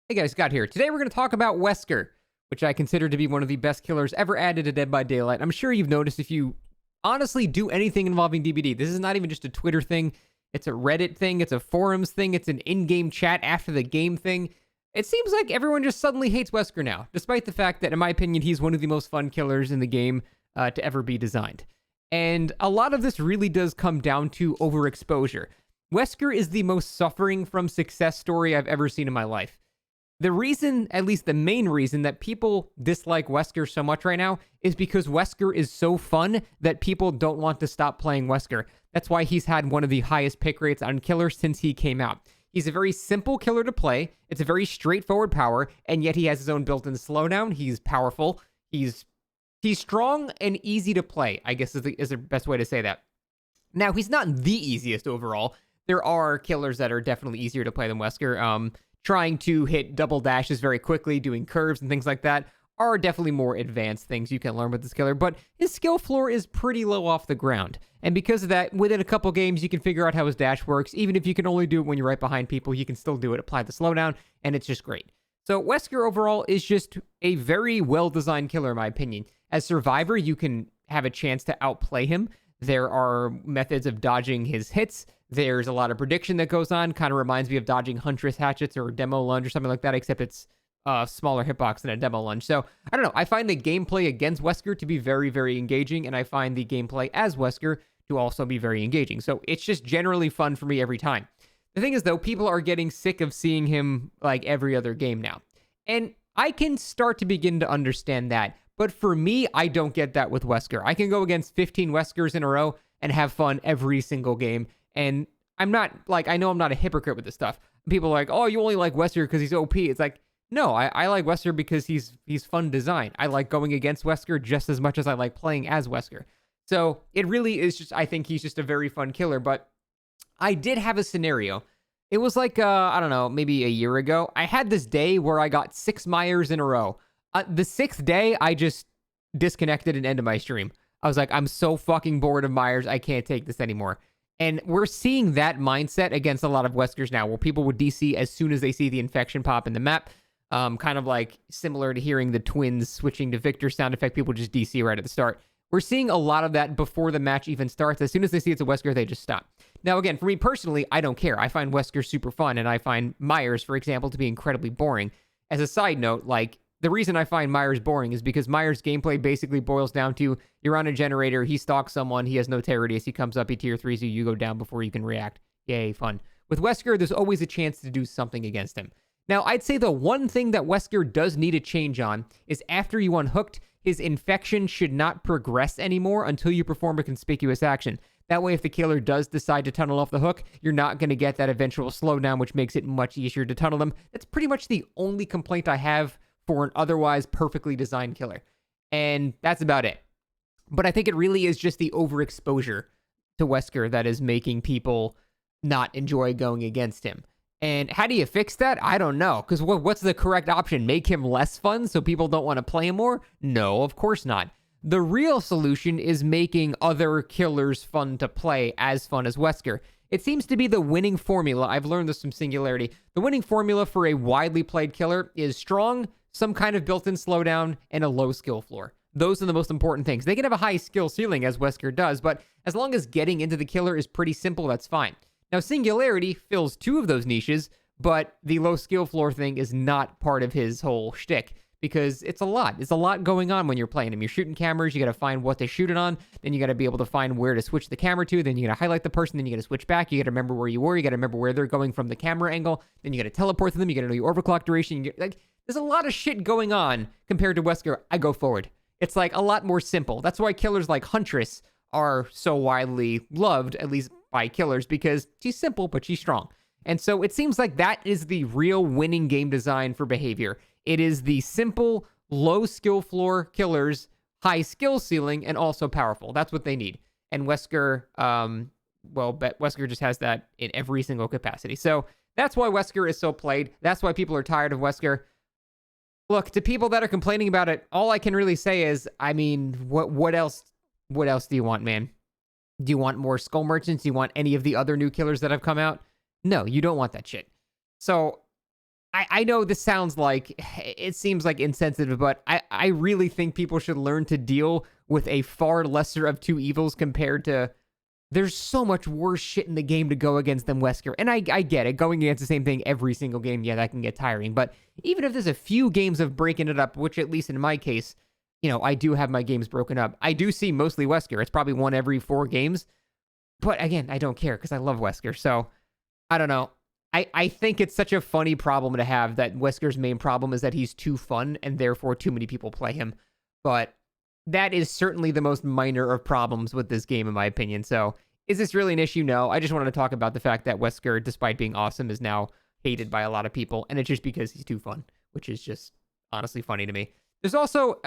Hey guys, Scott here. Today we're going to talk about Wesker, which I consider to be one of the best killers ever added to Dead by Daylight. I'm sure you've noticed if you honestly do anything involving DBD. This is not even just a Twitter thing. It's a Reddit thing. It's a forums thing. It's an in-game chat after the game thing. It seems like everyone just suddenly hates Wesker now, despite the fact that, in my opinion, he's one of the most fun killers in the game to ever be designed. And a lot of this really does come down to overexposure. Wesker is the most suffering from success story I've ever seen in my life. The reason, at least the main reason, that people dislike Wesker so much right now is because Wesker is so fun that people don't want to stop playing Wesker. That's why he's had one of the highest pick rates on killers since he came out. He's a very simple killer to play. It's a very straightforward power, and yet he has his own built-in slowdown. He's powerful. He's strong and easy to play, I guess is the best way to say that. Now, he's not the easiest overall. There are killers that are definitely easier to play than Wesker. Trying to hit double dashes very quickly, doing curves and things like that are definitely more advanced things you can learn with this killer, but his skill floor is pretty low off the ground. And because of that, within a couple games, you can figure out how his dash works. Even if you can only do it when you're right behind people, you can still do it, apply the slowdown, and it's just great. So Wesker overall is just a very well-designed killer, in my opinion. As Survivor, you can have a chance to outplay him. There are methods of dodging his hits. There's a lot of prediction that goes on. Kind of reminds me of dodging Huntress Hatchets or Demo Lunge or something like that, except it's a smaller hitbox than a Demo Lunge. So, I don't know. I find the gameplay against Wesker to be very, very engaging, and I find the gameplay as Wesker to also be very engaging. So, it's just generally fun for me every time. The thing is, though, people are getting sick of seeing him like every other game now. And I can start to begin to understand that. But for me, I don't get that with Wesker. I can go against 15 Weskers in a row and have fun every single game. And I'm not, like, I know I'm not a hypocrite with this stuff. People are like, oh, you only like Wesker because he's OP. It's like, no, I like Wesker because he's fun design. I like going against Wesker just as much as I like playing as Wesker. So it really is just, I think he's just a very fun killer. But I did have a scenario. It was like, I don't know, maybe a year ago. I had this day where I got 6 Myers in a row. The 6th day, I just disconnected and ended my stream. I was like, I'm so fucking bored of Myers. I can't take this anymore. And we're seeing that mindset against a lot of Weskers now, where people would DC as soon as they see the infection pop in the map. Kind of like similar to hearing the twins switching to Victor sound effect. People just DC right at the start. We're seeing a lot of that before the match even starts. As soon as they see it's a Wesker, they just stop. Now, again, for me personally, I don't care. I find Wesker super fun, and I find Myers, for example, to be incredibly boring. As a side note, like, the reason I find Myers boring is because Myers' gameplay basically boils down to you're on a generator, he stalks someone, he has no terror radius, he comes up, he tier 3s you, you go down before you can react. Yay, fun. With Wesker, there's always a chance to do something against him. Now, I'd say the one thing that Wesker does need a change on is after you unhooked, his infection should not progress anymore until you perform a conspicuous action. That way, if the killer does decide to tunnel off the hook, you're not going to get that eventual slowdown, which makes it much easier to tunnel them. That's pretty much the only complaint I have for an otherwise perfectly designed killer. And that's about it. But I think it really is just the overexposure to Wesker that is making people not enjoy going against him. And how do you fix that? I don't know. Because what's the correct option? Make him less fun so people don't want to play him more? No, of course not. The real solution is making other killers fun to play, as fun as Wesker. It seems to be the winning formula. I've learned this from Singularity. The winning formula for a widely played killer is strong, some kind of built-in slowdown, and a low skill floor. Those are the most important things. They can have a high skill ceiling, as Wesker does, but as long as getting into the killer is pretty simple, that's fine. Now, Singularity fills 2 of those niches, but the low skill floor thing is not part of his whole shtick, because it's a lot. It's a lot going on when you're playing him. You're shooting cameras, you gotta find what to shoot it on, then you gotta be able to find where to switch the camera to, then you gotta highlight the person, then you gotta switch back, you gotta remember where you were, you gotta remember where they're going from the camera angle, then you gotta teleport to them, you gotta know your overclock duration, there's a lot of shit going on compared to Wesker. I go forward. It's like a lot more simple. That's why killers like Huntress are so widely loved, at least by killers, because she's simple, but she's strong. And so it seems like that is the real winning game design for behavior. It is the simple, low skill floor killers, high skill ceiling, and also powerful. That's what they need. And Wesker, Wesker just has that in every single capacity. So that's why Wesker is so played. That's why people are tired of Wesker. Look, to people that are complaining about it, all I can really say is, I mean, what else do you want, man? Do you want more Skull Merchants? Do you want any of the other new killers that have come out? No, you don't want that shit. So I know this sounds like, it seems like insensitive, but I really think people should learn to deal with a far lesser of two evils compared to, there's so much worse shit in the game to go against than Wesker. And I get it, going against the same thing every single game, yeah, that can get tiring. But even if there's a few games of breaking it up, which at least in my case, I do have my games broken up. I do see mostly Wesker. It's probably one every 4 games. But again, I don't care because I love Wesker. So I don't know. I think it's such a funny problem to have that Wesker's main problem is that he's too fun and therefore too many people play him. But that is certainly the most minor of problems with this game, in my opinion. So is this really an issue? No. I just wanted to talk about the fact that Wesker, despite being awesome, is now hated by a lot of people. And it's just because he's too fun, which is just honestly funny to me. There's also,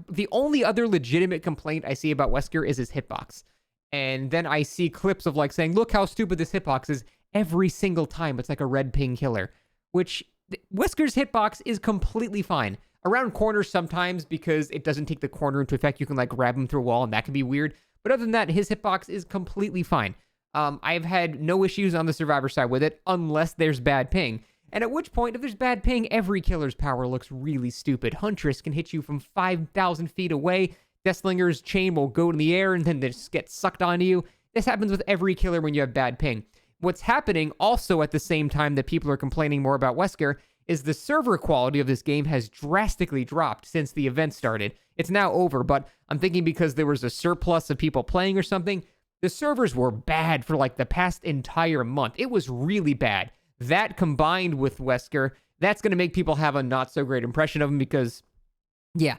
the only other legitimate complaint I see about Wesker is his hitbox. And then I see clips of, saying, look how stupid this hitbox is. Every single time it's like a red ping killer, which Wesker's hitbox is completely fine. Around corners sometimes, because it doesn't take the corner into effect, you can grab him through a wall and that can be weird. But other than that, his hitbox is completely fine. I've had no issues on the survivor side with it unless there's bad ping. And at which point, if there's bad ping, every killer's power looks really stupid. Huntress can hit you from 5,000 feet away. Deathslinger's chain will go in the air and then just get sucked onto you. This happens with every killer when you have bad ping. What's happening also at the same time that people are complaining more about Wesker is the server quality of this game has drastically dropped since the event started. It's now over, but I'm thinking because there was a surplus of people playing or something, the servers were bad for the past entire month. It was really bad. That combined with Wesker, that's going to make people have a not so great impression of him because, yeah,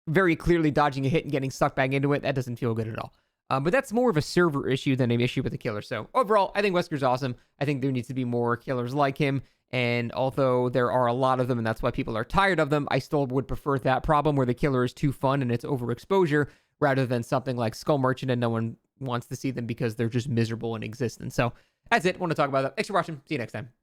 very clearly dodging a hit and getting sucked back into it, that doesn't feel good at all. But that's more of a server issue than an issue with the killer. So overall, I think Wesker's awesome. I think there needs to be more killers like him. And although there are a lot of them and that's why people are tired of them, I still would prefer that problem where the killer is too fun and it's overexposure rather than something like Skull Merchant and no one wants to see them because they're just miserable in existence. So that's it. I want to talk about that. Thanks for watching. See you next time.